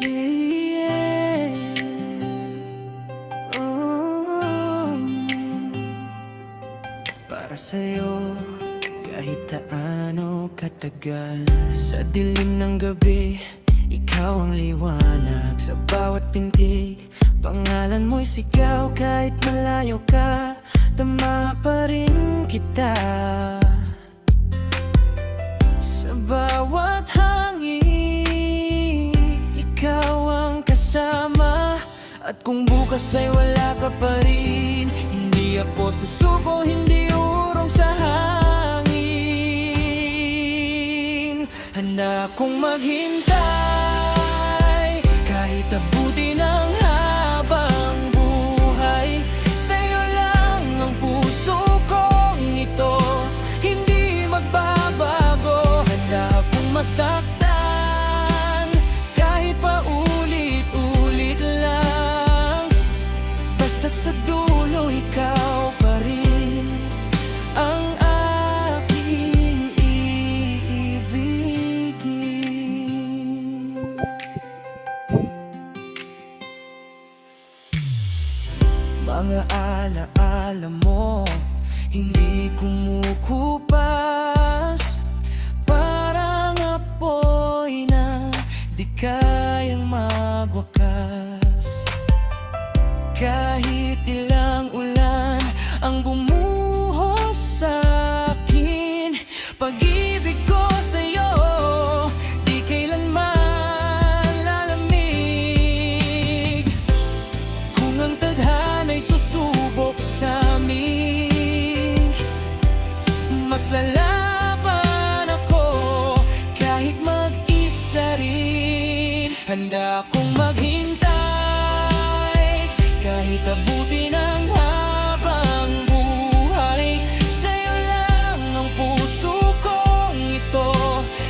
Yeah. Oh. Para sa'yo, kahit taano katagal, sa dilim ng gabi, ikaw ang liwanag. Sa bawat pintig, pangalan mo'y sigaw. Kahit malayo ka, tama pa rin kita. Sa bawat hangin, ikaw ang kasama. At kung bukas ay wala ka pa rin, hindi ako susuko, hindi urong sa hangin. Handa akong maghintay, kahit abutin ang habang buhay. Sa'yo lang ang puso kong ito, hindi magbabago. Handa akong masaktan, kahit pa ulit-ulit lang. Basta't sa dulo ikaw pa rin ang aking iibigin. Mga alaala mo hindi kumukupas, parang apoy na di kayang magwakas. Kahit ilang ulan ang bumuhos sa'kin, pag-ibig ko sa'yo di kailanman lalamig. Kung ang tadhana'y susubok sa'min, mas lalaban ako kahit mag-isa rin. Handa akong maghintay, kahit abutin ang habang buhay. Sa'yo lang ang puso kong ito,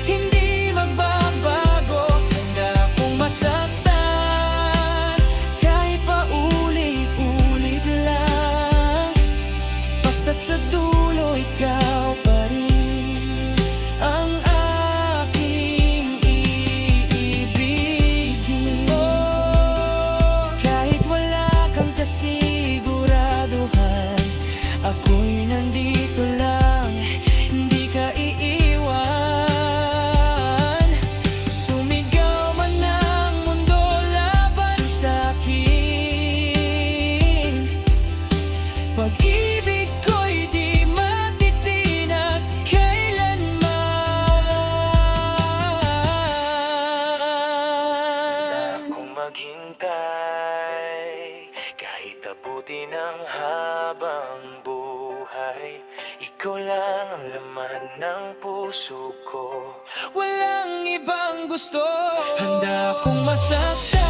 hindi magbabago. Handa akong masaktan, kahit pa ulit-ulit lang. Basta't sa dulo ikaw pa rin ang aking iibigin. Kahit wala kang kasiguraduhan, ako'y nandito lang, hindi ka iiwan. Sumigaw man ang mundo laban sa'kin, pag-ibig ko'y di matitinag kailanman. Kung maghintay, kahit abutin ang habang buhay, ikaw lang ang laman ng puso ko, walang ibang gusto. Handa akong masaktan,